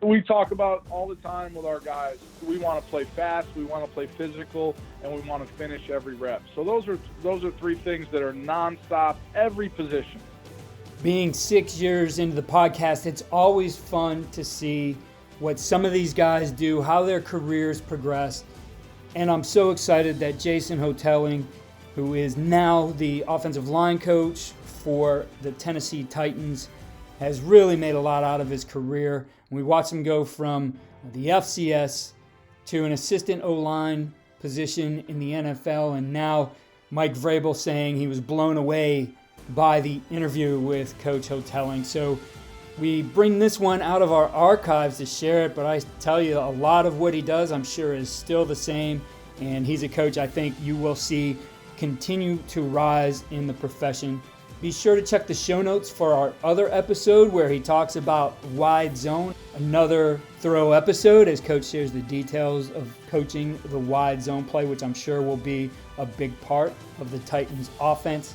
We talk about all the time with our guys. We want to play fast, we want to play physical, and we want to finish every rep. So those are three things that are nonstop, every position. Being 6 years into the podcast, it's always fun to see what some of these guys do, how their careers progress. And I'm so excited that Jason Houghtaling, who is now the offensive line coach for the Tennessee Titans, has really made a lot out of his career. We watched him go from the FCS to an assistant O-line position in the NFL, and now Mike Vrabel saying he was blown away by the interview with Coach Houghtaling. So we bring this one out of our archives to share it, but I tell you, a lot of what he does, I'm sure, is still the same, and he's a coach I think you will see continue to rise in the profession. Be sure to check the show notes for our other episode where he talks about wide zone. Another thorough episode as Coach shares the details of coaching the wide zone play, which I'm sure will be a big part of the Titans offense.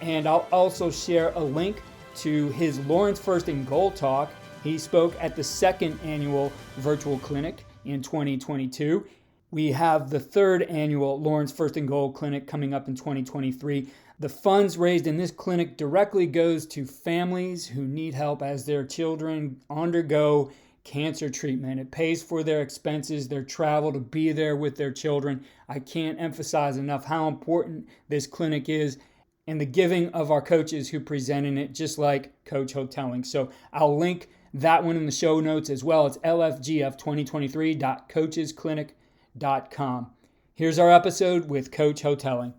And I'll also share a link to his Lawrence First and Goal talk. He spoke at the second annual virtual clinic in 2022. We have the third annual Lawrence First and Goal clinic coming up in 2023. The funds raised in this clinic directly goes to families who need help as their children undergo cancer treatment. It pays for their expenses, their travel to be there with their children. I can't emphasize enough how important this clinic is and the giving of our coaches who present in it, just like Coach Houghtaling. So I'll link that one in the show notes as well. It's lfgf2023.coachesclinic.com. Here's our episode with Coach Houghtaling.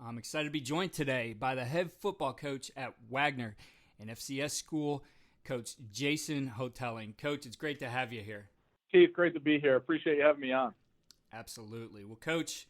I'm excited to be joined today by the head football coach at Wagner, an FCS school, Coach Jason Houghtaling. Coach, it's great to have you here. Keith, great to be here. Appreciate you having me on. Absolutely. Well, Coach,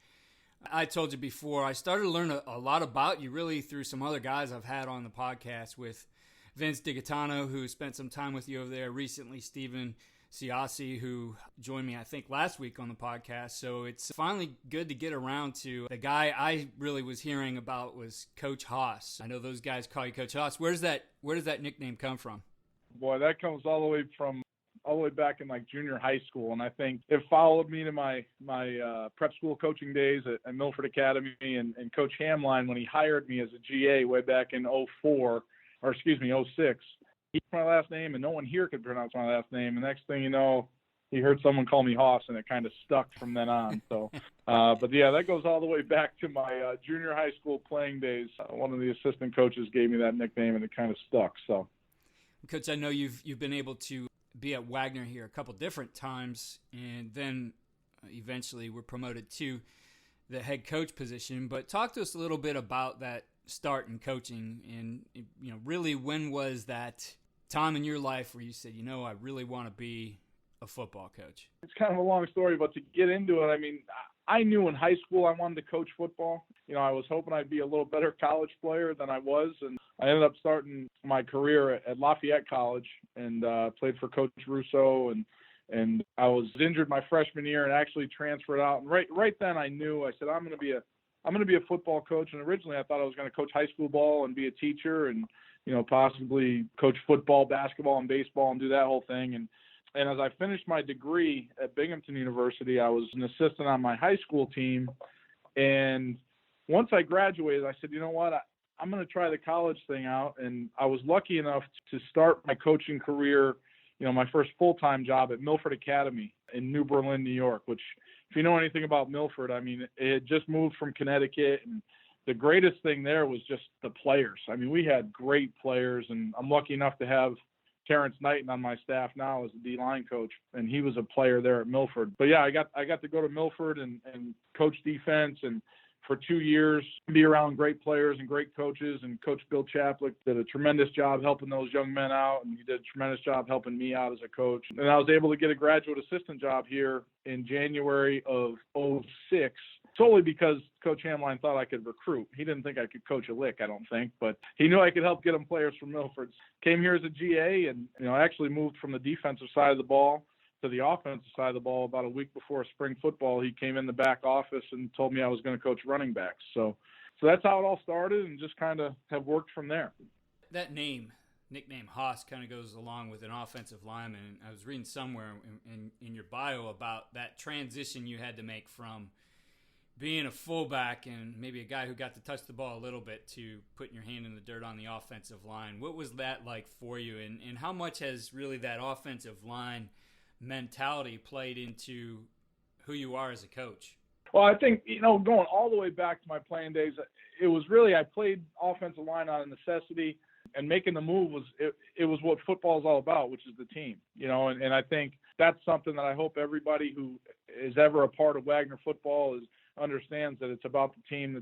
I told you before, I started to learn a lot about you really through some other guys I've had on the podcast, with Vince DiGaetano, who spent some time with you over there recently, Stephen Siassi, who joined me, I think, last week on the podcast. So it's finally good to get around to the guy I really was hearing about was Coach Haas. I know those guys call you Coach Haas. Where does that nickname come from? Boy, that comes all the way back in like junior high school, and I think it followed me to my prep school coaching days at Milford Academy, and Coach Hamline, when he hired me as a GA way back in 06. He my last name, and no one here could pronounce my last name. And next thing you know, he heard someone call me Haas, and it kind of stuck from then on. So, but yeah, that goes all the way back to my junior high school playing days. One of the assistant coaches gave me that nickname, and it kind of stuck. So, Coach, I know you've been able to be at Wagner here a couple different times, and then eventually were promoted to the head coach position. But talk to us a little bit about that start in coaching, and really, when was that time in your life where you said, I really want to be a football coach? It's kind of a long story, but to get into it, I mean, I knew in high school I wanted to coach football. I was hoping I'd be a little better college player than I was, and I ended up starting my career at Lafayette College and played for Coach Russo, and I was injured my freshman year and actually transferred out. And right then I knew, I said, I'm going to be a football coach. And originally I thought I was going to coach high school ball and be a teacher and, possibly coach football, basketball, and baseball and do that whole thing. And as I finished my degree at Binghamton University, I was an assistant on my high school team. And once I graduated, I said, you know what, I'm going to try the college thing out. And I was lucky enough to start my coaching career, my first full-time job at Milford Academy in New Berlin, New York, which, if you know anything about Milford, I mean, it had just moved from Connecticut, and the greatest thing there was just the players. I mean, we had great players, and I'm lucky enough to have Terrence Knighton on my staff now as the D-line coach, and he was a player there at Milford. But yeah, I got to go to Milford and coach defense, and for 2 years, be around great players and great coaches. And Coach Bill Chaplick did a tremendous job helping those young men out, and he did a tremendous job helping me out as a coach. And I was able to get a graduate assistant job here in January of 06, solely because Coach Hamline thought I could recruit. He didn't think I could coach a lick, I don't think, but he knew I could help get him players from Milford. Came here as a GA and, actually moved from the defensive side of the ball to the offensive side of the ball about a week before spring football. He came in the back office and told me I was going to coach running backs. So that's how it all started, and just kind of have worked from there. That name, nickname Haas kind of goes along with an offensive lineman. And I was reading somewhere in your bio about that transition you had to make from being a fullback and maybe a guy who got to touch the ball a little bit to putting your hand in the dirt on the offensive line. What was that like for you, and how much has really that offensive line mentality played into who you are as a coach? Well, I think, going all the way back to my playing days, it was really, I played offensive line out of necessity, and making the move it was what football is all about, which is the team, and I think that's something that I hope everybody who is ever a part of Wagner football understands, that it's about the team.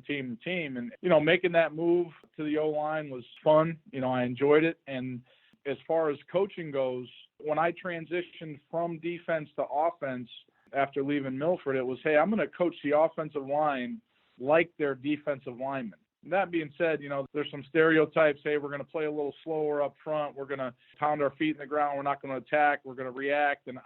And, making that move to the O-line was fun. I enjoyed it. And as far as coaching goes, when I transitioned from defense to offense after leaving Milford, it was, hey, I'm going to coach the offensive line like their defensive linemen. That being said, there's some stereotypes. Hey, we're going to play a little slower up front. We're going to pound our feet in the ground. We're not going to attack. We're going to react. And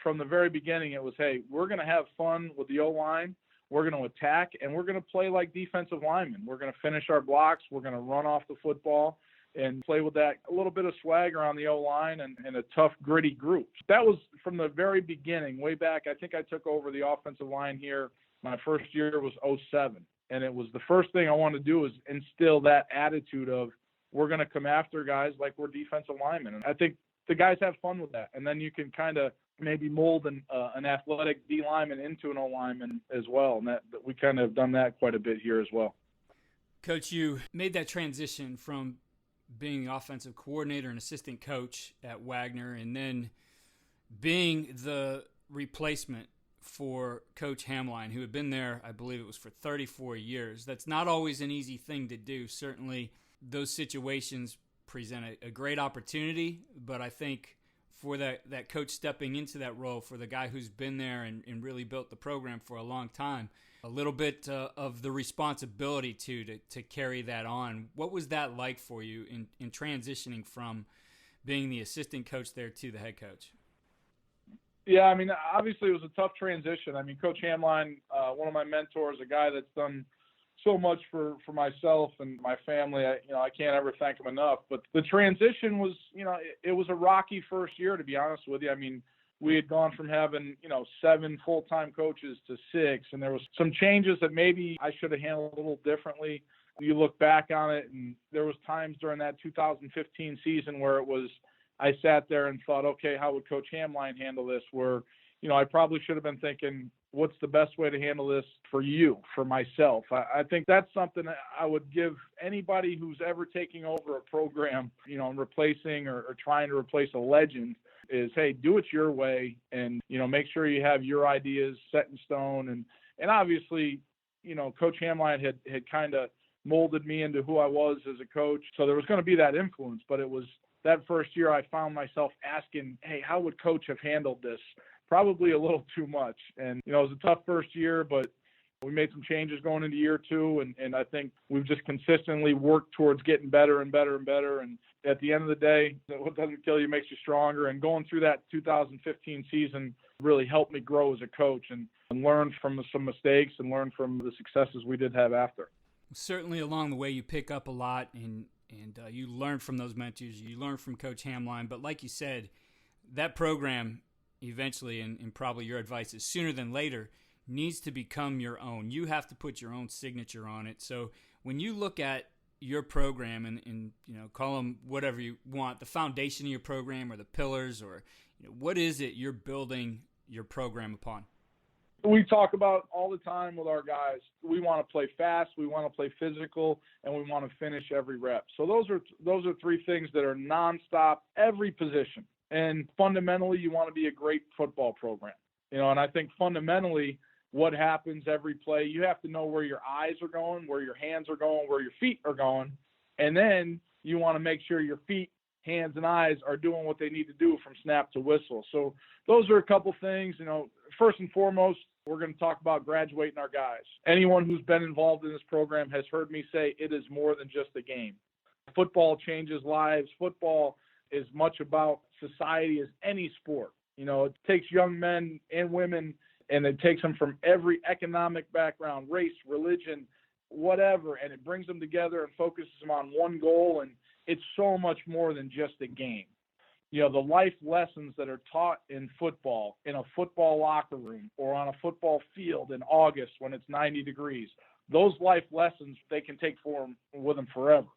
from the very beginning, it was, hey, we're going to have fun with the O-line. We're going to attack, and we're going to play like defensive linemen. We're going to finish our blocks. We're going to run off the football and play with that a little bit of swagger on the O-line and a tough, gritty group. That was from the very beginning, way back. I think I took over the offensive line here. My first year was 2007, and it was the first thing I wanted to do is instill that attitude of we're going to come after guys like we're defensive linemen. And I think the guys have fun with that, and then you can kind of maybe mold an athletic D lineman into an O lineman as well. And that we kind of done that quite a bit here as well. Coach, you made that transition from being the offensive coordinator and assistant coach at Wagner, and then being the replacement for Coach Hamline, who had been there, I believe it was for 34 years. That's not always an easy thing to do. Certainly those situations present a great opportunity, but I think for that coach stepping into that role, for the guy who's been there and really built the program for a long time, a little bit of the responsibility to carry that on. What was that like for you in transitioning from being the assistant coach there to the head coach? Yeah, I mean, obviously it was a tough transition. I mean, Coach Hamline, one of my mentors, a guy that's done so much for myself and my family. I can't ever thank him enough. But the transition was, it was a rocky first year, to be honest with you. I mean, we had gone from having, 7 full-time coaches to 6, and there was some changes that maybe I should have handled a little differently. You look back on it, and there was times during that 2015 season where I sat there and thought, okay, how would Coach Hamline handle this? Where, I probably should have been thinking, what's the best way to handle this for you, for myself? I think that's something that I would give anybody who's ever taking over a program, and replacing or trying to replace a legend is, hey, do it your way, and, make sure you have your ideas set in stone. And obviously, Coach Hamline had kind of molded me into who I was as a coach. So there was going to be that influence, but it was that first year I found myself asking, hey, how would Coach have handled this? Probably a little too much. And, it was a tough first year, but we made some changes going into year 2. And I think we've just consistently worked towards getting better and better and better. And at the end of the day, what doesn't kill you makes you stronger. And going through that 2015 season really helped me grow as a coach and learn from some mistakes and learn from the successes we did have after. Certainly along the way you pick up a lot and you learn from those mentors. You learn from Coach Hamline. But like you said, that program eventually, and probably your advice is sooner than later, needs to become your own. You have to put your own signature on it. So when you look at your program and call them whatever you want, the foundation of your program or the pillars, or what is it you're building your program upon? We talk about all the time with our guys. We want to play fast, we want to play physical, and we want to finish every rep. So those are 3 things that are nonstop, every position. And fundamentally, you want to be a great football program. And I think fundamentally what happens every play, you have to know where your eyes are going, where your hands are going, where your feet are going. And then you want to make sure your feet, hands, and eyes are doing what they need to do from snap to whistle. So those are a couple things. First and foremost, we're going to talk about graduating our guys. Anyone who's been involved in this program has heard me say it is more than just a game. Football changes lives. Football is much about society as any sport. It takes young men and women, and it takes them from every economic background, race, religion, whatever, and it brings them together and focuses them on one goal. it's so much more than just a game. You know, the life lessons that are taught in football, in a football locker room or on a football field in August when it's 90 degrees, those life lessons, they can take with them forever.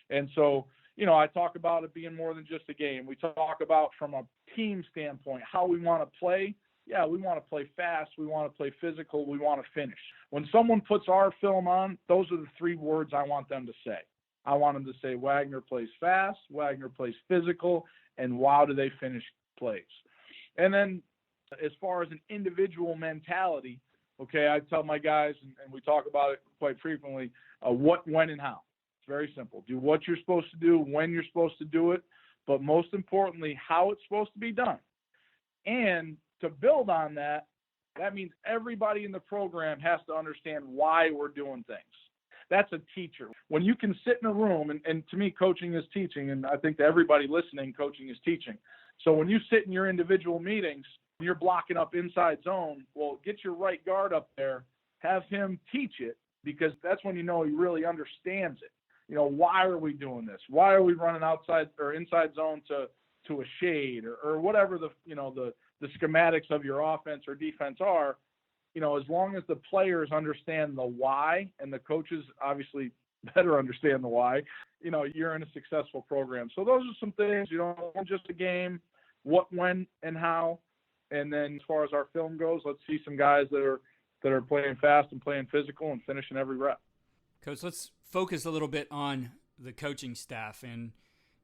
And so, you know, I talk about it being more than just a game. We talk about from a team standpoint, how we want to play. Yeah, we want to play fast. We want to play physical. We want to finish. When someone puts our film on, those are the three words I want them to say. I want them to say Wagner plays fast, Wagner plays physical, and wow, do they finish plays. And then as far as an individual mentality, okay, I tell my guys, and we talk about it quite frequently, what, when, and how. It's very simple. Do what you're supposed to do, when you're supposed to do it, but most importantly, how it's supposed to be done. And to build on that, that means everybody in the program has to understand why we're doing things. That's a teacher. When you can sit in a room, and to me, coaching is teaching, and I think to everybody listening, coaching is teaching. So when you sit in your individual meetings, you're blocking up inside zone, well, get your right guard up there, have him teach it, because that's when you know he really understands it. You know, why are we doing this? Why are we running outside or inside zone to a shade or whatever the schematics of your offense or defense are? You know, as long as the players understand the why, and the coaches obviously better understand the why, you know, you're in a successful program. So those are some things, you know, just a game, what, when, and how. And then as far as our film goes, let's see some guys that are playing fast and playing physical and finishing every rep. Coach, let's focus a little bit on the coaching staff. And,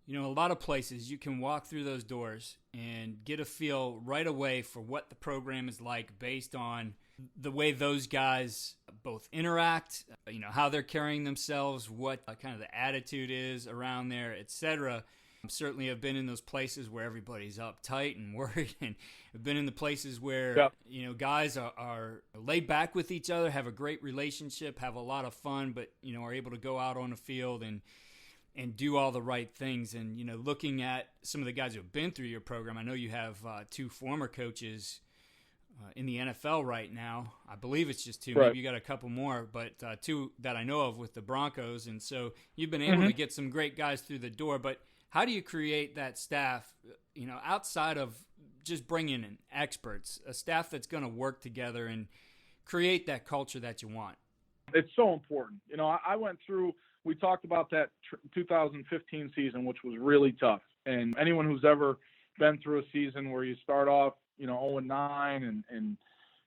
you know, a lot of places you can walk through those doors and get a feel right away for what the program is like based on the way those guys both interact, you know, how they're carrying themselves, what kind of the attitude is around there, etc. Certainly have been in those places where everybody's uptight and worried, and have been in the places where, you know, guys are laid back with each other, have a great relationship, have a lot of fun, but, you know, are able to go out on the field and do all the right things. And, you know, looking at some of the guys who have been through your program, I know you have two former coaches in the NFL right now. I believe it's just two. Right. Maybe you got a couple more, but two that I know of with the Broncos. And so you've been able to get some great guys through the door. But how do you create that staff, you know, outside of just bringing in experts, a staff that's going to work together and create that culture that you want? It's so important. You know, I went through, we talked about that 2015 season, which was really tough. And anyone who's ever been through a season where you start off, you know, 0-9 and,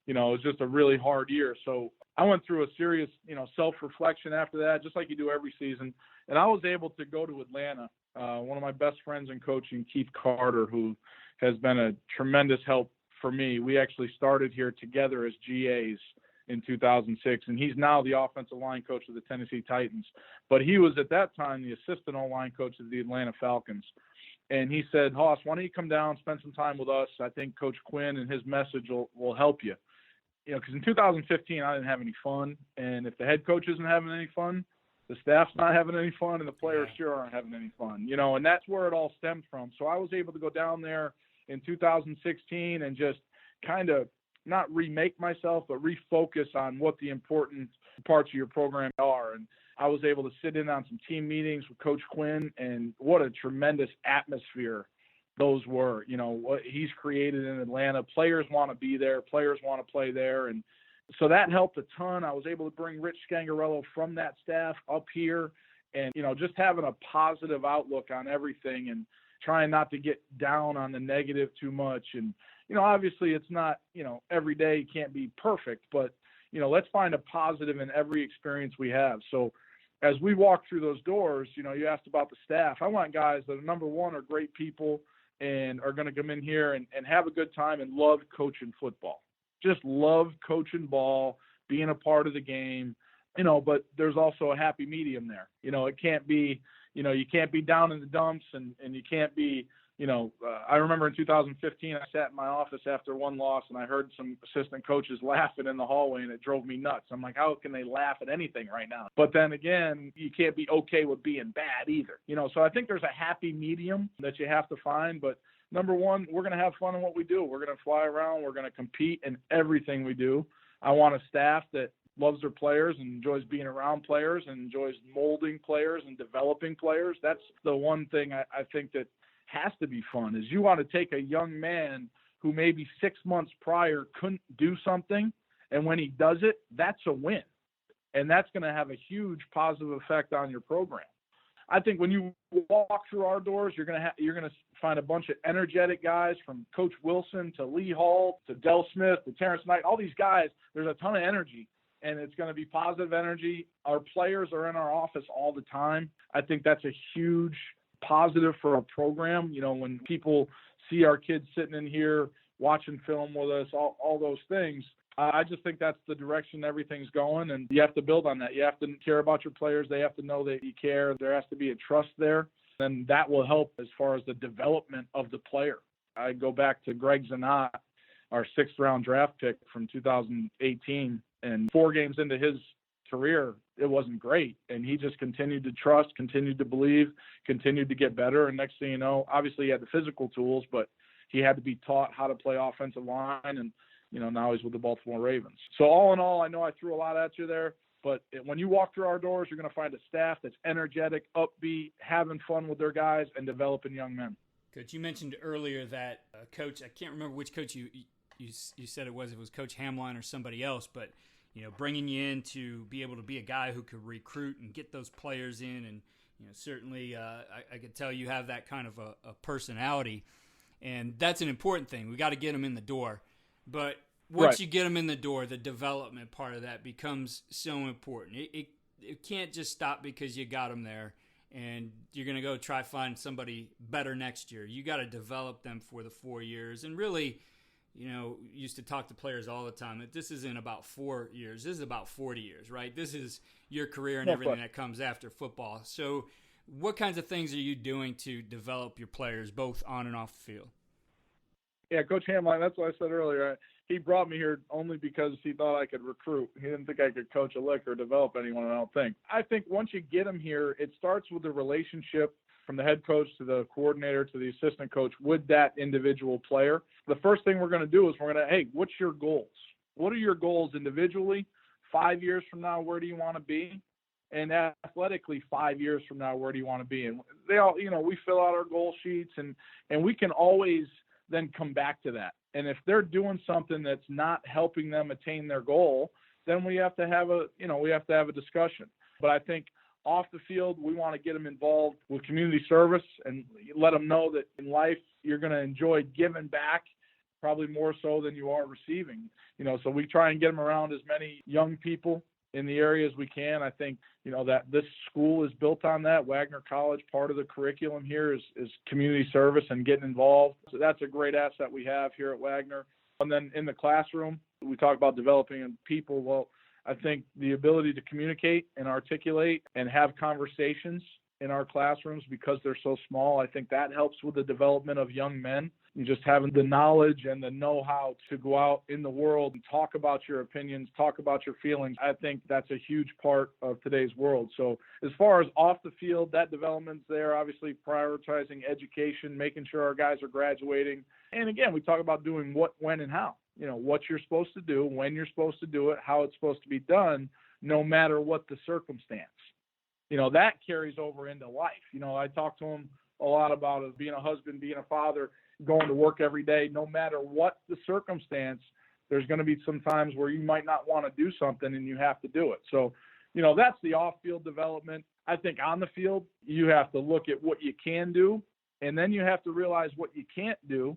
you know, it was just a really hard year. So I went through a serious, you know, self-reflection after that, just like you do every season. And I was able to go to Atlanta. One of my best friends in coaching, Keith Carter, who has been a tremendous help for me. We actually started here together as GAs in 2006, and he's now the offensive line coach of the Tennessee Titans. But he was at that time the assistant O-line coach of the Atlanta Falcons. And he said, Hoss, why don't you come down, spend some time with us? I think Coach Quinn and his message will help you. You know, because in 2015, I didn't have any fun. And if the head coach isn't having any fun, the staff's not having any fun, and the players sure aren't having any fun. You know, and that's where it all stemmed from. So I was able to go down there in 2016 and just kind of not remake myself, but refocus on what the important parts of your program are. And I was able to sit in on some team meetings with Coach Quinn, and what a tremendous atmosphere those were. You know, what he's created in Atlanta. Players want to be there. Players want to play there. And so that helped a ton. I was able to bring Rich Scangarello from that staff up here and, you know, just having a positive outlook on everything and trying not to get down on the negative too much. And, you know, obviously it's not, you know, every day can't be perfect, but, you know, let's find a positive in every experience we have. So as we walk through those doors, you know, you asked about the staff. I want guys that are, number one, are great people and are going to come in here and have a good time and love coaching football. Just love coaching ball, being a part of the game, you know, but there's also a happy medium there. You know, it can't be, you know, you can't be down in the dumps and you can't be, you know, I remember in 2015, I sat in my office after one loss and I heard some assistant coaches laughing in the hallway and it drove me nuts. I'm like, how can they laugh at anything right now? But then again, you can't be okay with being bad either. You know, so I think there's a happy medium that you have to find. But number one, we're going to have fun in what we do. We're going to fly around. We're going to compete in everything we do. I want a staff that loves their players and enjoys being around players and enjoys molding players and developing players. That's the one thing I think that has to be fun, is you want to take a young man who maybe 6 months prior couldn't do something, and when he does it, that's a win. And that's going to have a huge positive effect on your program. I think when you walk through our doors, you're going to find a bunch of energetic guys, from Coach Wilson to Lee Hall to Del Smith to Terrence Knight. All these guys, there's a ton of energy, and it's going to be positive energy. Our players are in our office all the time. I think that's a huge positive for our program. You know, when people see our kids sitting in here watching film with us, all those things, I just think that's the direction everything's going, and you have to build on that. You have to care about your players. They have to know that you care. There has to be a trust there, and that will help as far as the development of the player. I go back to Greg Zanat, our 6th-round draft pick from 2018, and 4 games into his career, it wasn't great, and he just continued to trust, continued to believe, continued to get better, and next thing you know, obviously he had the physical tools, but he had to be taught how to play offensive line, and you know, now he's with the Baltimore Ravens. So all in all, I know I threw a lot at you there, but when you walk through our doors, you're going to find a staff that's energetic, upbeat, having fun with their guys, and developing young men. Coach, you mentioned earlier that Coach, I can't remember which coach you said it was Coach Hamline or somebody else, but you know, bringing you in to be able to be a guy who could recruit and get those players in, and you know, certainly I could tell you have that kind of a personality, and that's an important thing. We got to get them in the door. But once you get them in the door, the development part of that becomes so important. It can't just stop because you got them there and you're going to go try to find somebody better next year. You got to develop them for the 4 years. And really, you know, used to talk to players all the time that this isn't about 4 years. This is about 40 years, right? This is your career and everything that comes after football. So what kinds of things are you doing to develop your players both on and off the field? Yeah, Coach Hamline, that's what I said earlier. He brought me here only because he thought I could recruit. He didn't think I could coach a lick or develop anyone, I don't think. I think once you get him here, it starts with the relationship from the head coach to the coordinator to the assistant coach with that individual player. The first thing we're going to do is we're going to, hey, what's your goals? What are your goals individually? 5 years from now, where do you want to be? And athletically, 5 years from now, where do you want to be? And they all, you know, we fill out our goal sheets, and we can always then come back to that. And if they're doing something that's not helping them attain their goal, then we have to have a discussion. But I think off the field, we want to get them involved with community service and let them know that in life you're going to enjoy giving back, probably more so than you are receiving. You know, so we try and get them around as many young people in the areas we can. I think, you know, that this school is built on that. Wagner College, part of the curriculum here is community service and getting involved. So that's a great asset we have here at Wagner. And then in the classroom, we talk about developing people. Well, I think the ability to communicate and articulate and have conversations in our classrooms, because they're so small, I think that helps with the development of young men. And just having the knowledge and the know-how to go out in the world and talk about your opinions, talk about your feelings, I think that's a huge part of today's world. So as far as off the field, that development's there, obviously prioritizing education, making sure our guys are graduating. And again, we talk about doing what, when, and how. You know, what you're supposed to do, when you're supposed to do it, how it's supposed to be done, no matter what the circumstance. You know, that carries over into life. You know, I talk to them a lot about it, being a husband, being a father, going to work every day. No matter what the circumstance, there's going to be some times where you might not want to do something and you have to do it. So, you know, that's the off-field development. I think on the field, you have to look at what you can do, and then you have to realize what you can't do,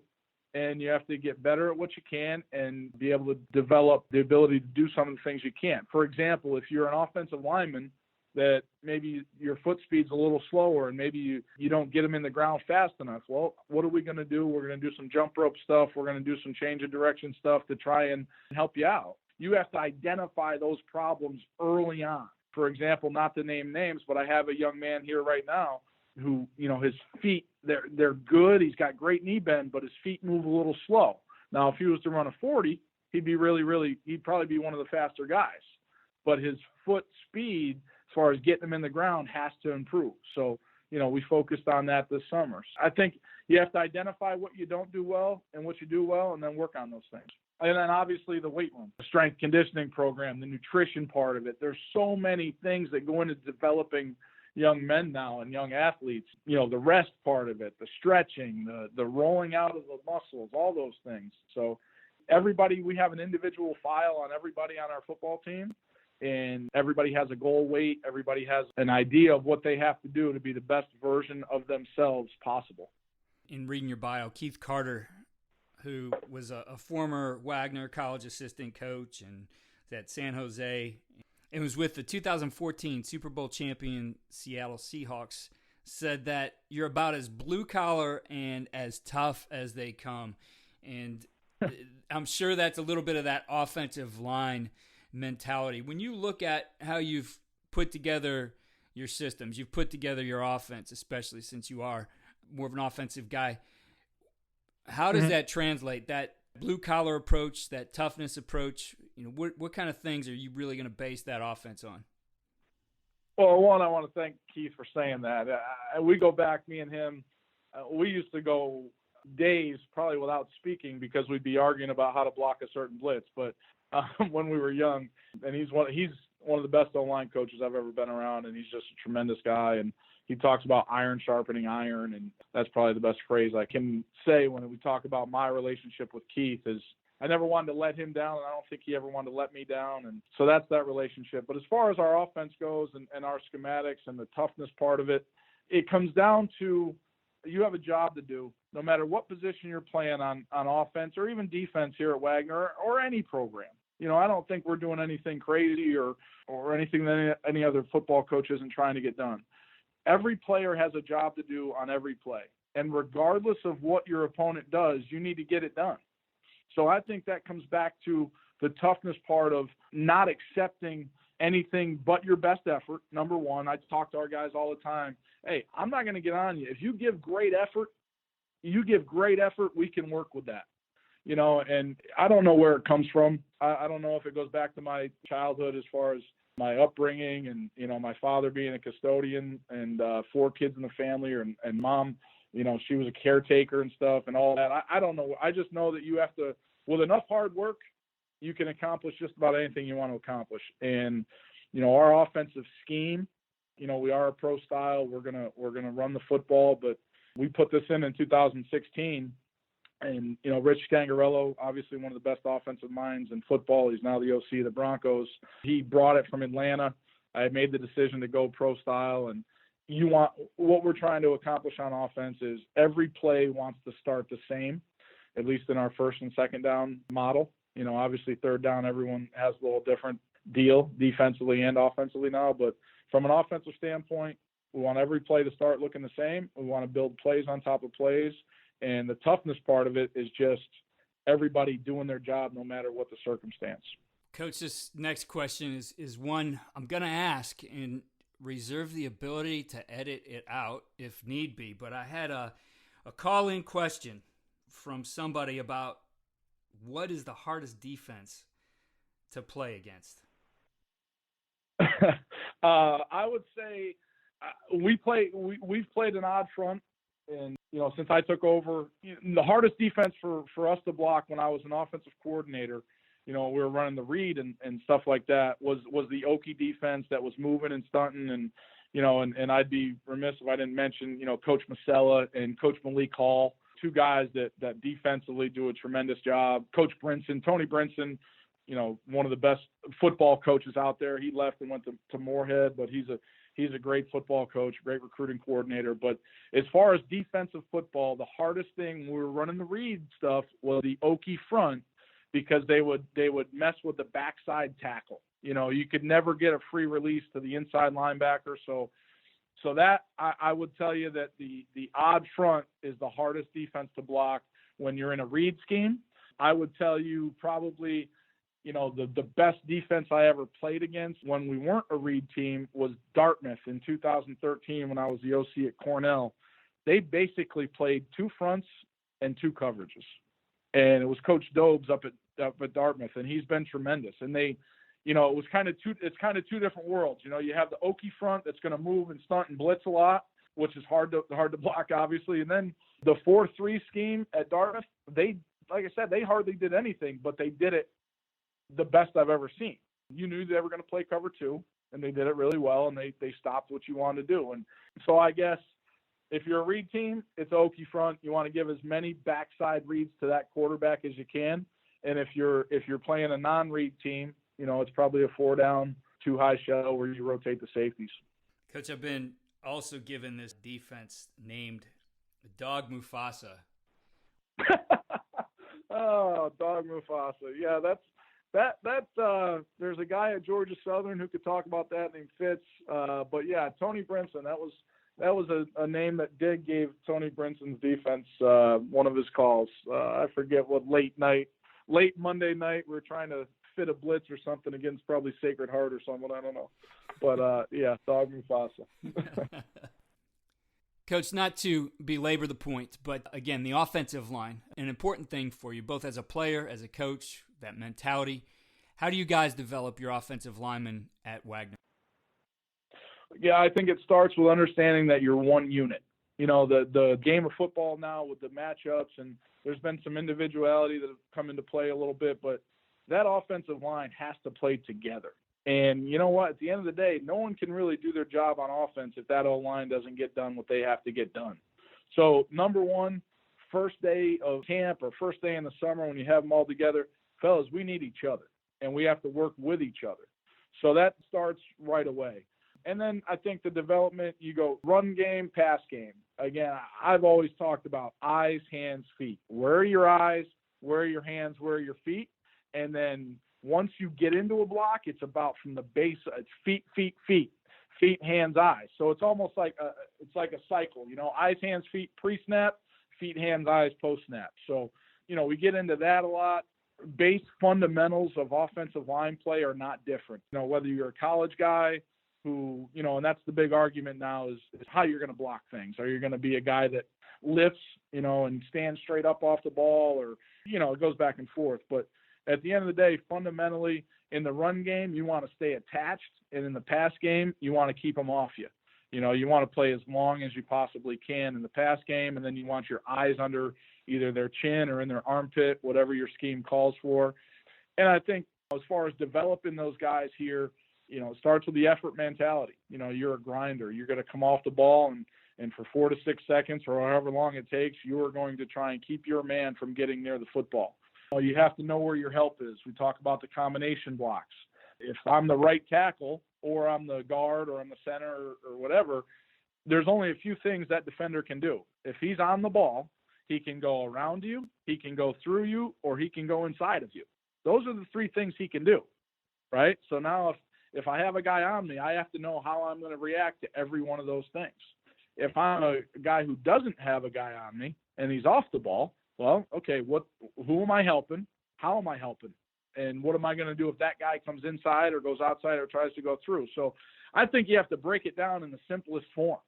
and you have to get better at what you can and be able to develop the ability to do some of the things you can't. For example, if you're an offensive lineman that maybe your foot speed's a little slower and maybe you don't get them in the ground fast enough, well, what are we going to do? We're going to do some jump rope stuff. We're going to do some change of direction stuff to try and help you out. You have to identify those problems early on. For example, not to name names, but I have a young man here right now who, you know, his feet, they're good. He's got great knee bend, but his feet move a little slow. Now, if he was to run a 40, he'd probably be one of the faster guys. But his foot speed, as far as getting him in the ground, has to improve. So, you know, we focused on that this summer. I think you have to identify what you don't do well and what you do well, and then work on those things. And then obviously the weight room, the strength conditioning program, the nutrition part of it. There's so many things that go into developing young men now and young athletes. You know, the rest part of it, the stretching, the rolling out of the muscles, all those things. So everybody, we have an individual file on everybody on our football team, and everybody has a goal weight. Everybody has an idea of what they have to do to be the best version of themselves possible. In reading your bio, Keith Carter, who was a former Wagner college assistant coach and at San Jose, and was with the 2014 Super Bowl champion Seattle Seahawks, said that you're about as blue-collar and as tough as they come. And I'm sure that's a little bit of that offensive line mentality. When you look at how you've put together your systems, you've put together your offense, especially since you are more of an offensive guy, how does that translate? That blue-collar approach, that toughness approach, you know, what kind of things are you really going to base that offense on? Well, one, I want to thank Keith for saying that. We go back, me and him, we used to go days probably without speaking because we'd be arguing about how to block a certain blitz. But when we were young, and he's one of the best O-line coaches I've ever been around, and he's just a tremendous guy. And he talks about iron sharpening iron, and that's probably the best phrase I can say when we talk about my relationship with Keith is I never wanted to let him down, and I don't think he ever wanted to let me down. And so that's that relationship. But as far as our offense goes and our schematics and the toughness part of it, it comes down to you have a job to do no matter what position you're playing on offense or even defense here at Wagner or any program. You know, I don't think we're doing anything crazy or anything that any other football coach isn't trying to get done. Every player has a job to do on every play. And regardless of what your opponent does, you need to get it done. So I think that comes back to the toughness part of not accepting anything but your best effort. Number one, I talk to our guys all the time. Hey, I'm not going to get on you. If you give great effort, we can work with that. You know, and I don't know where it comes from. I don't know if it goes back to my childhood as far as my upbringing and, you know, my father being a custodian and 4 kids in the family and mom, you know, she was a caretaker and stuff and all that. I don't know. I just know that you have to, with enough hard work, you can accomplish just about anything you want to accomplish. And, you know, our offensive scheme, you know, we are a pro style. We're going to run the football, but we put this in 2016. And, you know, Rich Scangarello, obviously one of the best offensive minds in football. He's now the OC of the Broncos. He brought it from Atlanta. I made the decision to go pro style. And what we're trying to accomplish on offense is every play wants to start the same, at least in our first and second down model. You know, obviously third down, everyone has a little different deal defensively and offensively now. But from an offensive standpoint, we want every play to start looking the same. We want to build plays on top of plays. And the toughness part of it is just everybody doing their job no matter what the circumstance. Coach, this next question is one I'm going to ask and reserve the ability to edit it out if need be. But I had a call-in question from somebody about what is the hardest defense to play against? I would say we've played an odd front. And, you know, since I took over, the hardest defense for us to block when I was an offensive coordinator, you know, we were running the read and stuff like that was the Okie defense that was moving and stunting. And, you know, and I'd be remiss if I didn't mention, you know, Coach Masella and Coach Malik Hall, 2 guys that defensively do a tremendous job. Coach Brinson, Tony Brinson, you know, one of the best football coaches out there. He left and went to Moorhead, but he's a great football coach, great recruiting coordinator. But as far as defensive football, the hardest thing when we were running the read stuff was the Okie front because they would mess with the backside tackle. You know, you could never get a free release to the inside linebacker. So that I would tell you that the odd front is the hardest defense to block when you're in a read scheme. I would tell you probably, you know, the best defense I ever played against when we weren't a read team was Dartmouth in 2013 when I was the OC at Cornell. They basically played 2 fronts and 2 coverages. And it was Coach Dobes up at Dartmouth, and he's been tremendous. And they, you know, it's kind of 2 different worlds. You know, you have the Okie front that's going to move and stunt and blitz a lot, which is hard to block, obviously. And then the 4-3 scheme at Dartmouth, they like I said, they hardly did anything, but they did it the best I've ever seen. You knew they were going to play cover two, and they did it really well, and they stopped what you wanted to do. And so I guess if you're a read team, it's Okie front. You want to give as many backside reads to that quarterback as you can. And if you're playing a non-read team, it's probably a 4-down, 2-high shell where you rotate the safeties. Coach, I've been also given this defense named Dog Mufasa. Oh, Dog Mufasa. Yeah, there's a guy at Georgia Southern who could talk about that named Fitz. But yeah, Tony Brinson, that was a name that Dig gave Tony Brinson's defense one of his calls. I forget what late Monday night, we were trying to fit a blitz or something against probably Sacred Heart or someone, I don't know. But yeah, Dog Mufasa. Coach, not to belabor the point, but again, the offensive line, an important thing for you, both as a player, as a coach, that mentality. How do you guys develop your offensive linemen at Wagner? Yeah, I think it starts with understanding that you're one unit. The game of football now with the matchups, and there's been some individuality that have come into play a little bit, but that offensive line has to play together. And you know what? At the end of the day, no one can really do their job on offense if that O-line doesn't get done what they have to get done. So, number one, first day of camp or first day in the summer when you have them all together, fellas, we need each other, and we have to work with each other. So that starts right away. And then I think the development, you go run game, pass game. Again, I've always talked about eyes, hands, feet. Where are your eyes? Where are your hands? Where are your feet? And then once you get into a block, it's about from the base, it's feet, hands, eyes. So it's almost like a cycle, eyes, hands, feet, pre-snap, feet, hands, eyes, post-snap. So, we get into that a lot. Base fundamentals of offensive line play are not different. Whether you're a college guy who, and that's the big argument now is how you're going to block things. Are you going to be a guy that lifts, and stands straight up off the ball, or, it goes back and forth. But at the end of the day, fundamentally, in the run game, you want to stay attached, and in the pass game, you want to keep them off you. You want to play as long as you possibly can in the pass game, and then you want your eyes under either their chin or in their armpit, whatever your scheme calls for. And I think as far as developing those guys here, it starts with the effort mentality. You're a grinder. You're going to come off the ball, and for 4 to 6 seconds or however long it takes, you are going to try and keep your man from getting near the football. You have to know where your help is. We talk about the combination blocks. If I'm the right tackle or I'm the guard or I'm the center or whatever, there's only a few things that defender can do. If he's on the ball, he can go around you, he can go through you, or he can go inside of you. Those are the 3 things he can do, right? So now if I have a guy on me, I have to know how I'm going to react to every one of those things. If I'm a guy who doesn't have a guy on me and he's off the ball, well, okay, who am I helping? How am I helping? And what am I going to do if that guy comes inside or goes outside or tries to go through? So I think you have to break it down in the simplest form.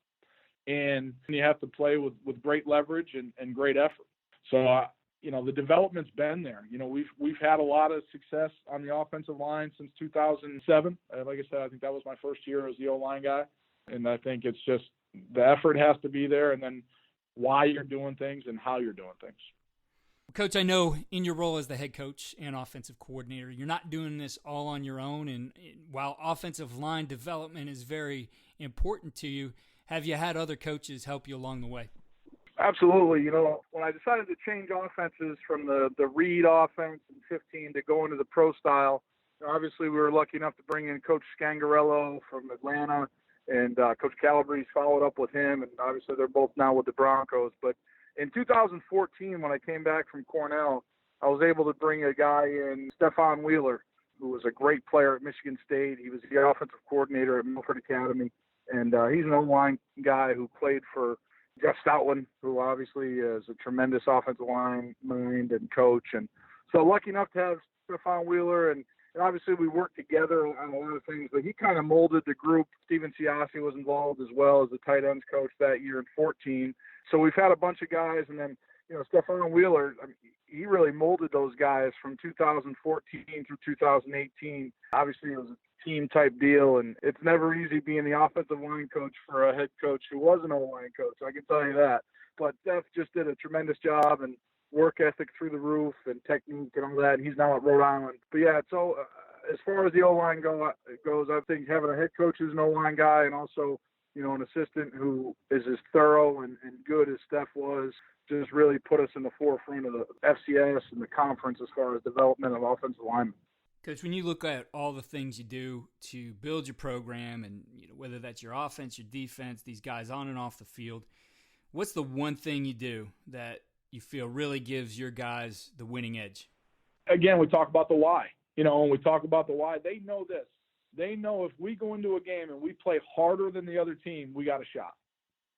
And you have to play with great leverage and great effort. So, the development's been there. We've had a lot of success on the offensive line since 2007. Like I said, I think that was my first year as the O-line guy. And I think it's just the effort has to be there, and then why you're doing things and how you're doing things. Coach, I know in your role as the head coach and offensive coordinator, you're not doing this all on your own. And while offensive line development is very important to you, have you had other coaches help you along the way? Absolutely. When I decided to change offenses from the read offense in 15 to go into the pro style, obviously we were lucky enough to bring in Coach Scangarello from Atlanta, and Coach Calabrese followed up with him, and obviously they're both now with the Broncos. But in 2014, when I came back from Cornell, I was able to bring a guy in, Stephon Wheeler, who was a great player at Michigan State. He was the offensive coordinator at Milford Academy, and he's an O-line guy who played for Jeff Stoutland, who obviously is a tremendous offensive line mind and coach. And so lucky enough to have Stephon Wheeler, and obviously we worked together on a lot of things, but he kind of molded the group. Steven Siassi was involved as well as the tight ends coach that year in 14. So we've had a bunch of guys, and then, Stephon Wheeler, he really molded those guys from 2014 through 2018. Obviously, it was a team-type deal, and it's never easy being the offensive line coach for a head coach who was an O-line coach, I can tell you that. But Steph just did a tremendous job, and, work ethic through the roof and technique and all that. He's now at Rhode Island. But yeah, so as far as the O-line goes, I think having a head coach who's an O-line guy and also, an assistant who is as thorough and good as Steph was, just really put us in the forefront of the FCS and the conference as far as development of offensive linemen. Coach, when you look at all the things you do to build your program and whether that's your offense, your defense, these guys on and off the field, what's the one thing you do that you feel really gives your guys the winning edge? Again, we talk about the why. When we talk about the why, they know this. They know if we go into a game and we play harder than the other team, we got a shot.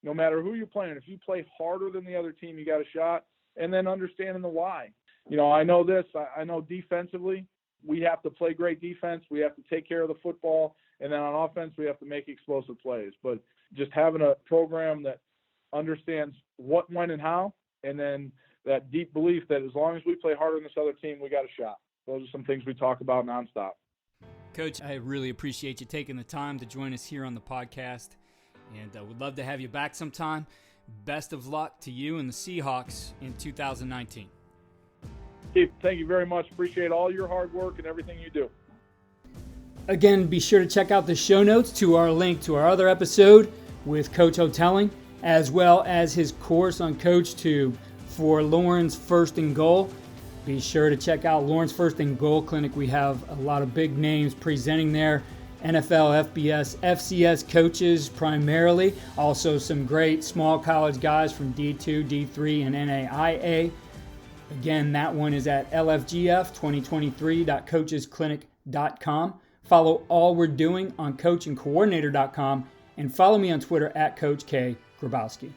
No matter who you're playing, if you play harder than the other team, you got a shot. And then understanding the why. I know this. I know defensively, we have to play great defense. We have to take care of the football. And then on offense, we have to make explosive plays. But just having a program that understands what, when, and how, and then that deep belief that as long as we play harder than this other team, we got a shot. Those are some things we talk about nonstop. Coach, I really appreciate you taking the time to join us here on the podcast, and would love to have you back sometime. Best of luck to you and the Seahawks in 2019. Keith, thank you very much. Appreciate all your hard work and everything you do. Again, be sure to check out the show notes to our link to our other episode with Coach Houghtaling, as well as his course on CoachTube for Lauren's First and Goal. Be sure to check out Lauren's First and Goal Clinic. We have a lot of big names presenting there. NFL, FBS, FCS coaches primarily. Also some great small college guys from D2, D3, and NAIA. Again, that one is at lfgf2023.coachesclinic.com. Follow all we're doing on coachingcoordinator.com and follow me on Twitter at Coach K. Grabowski.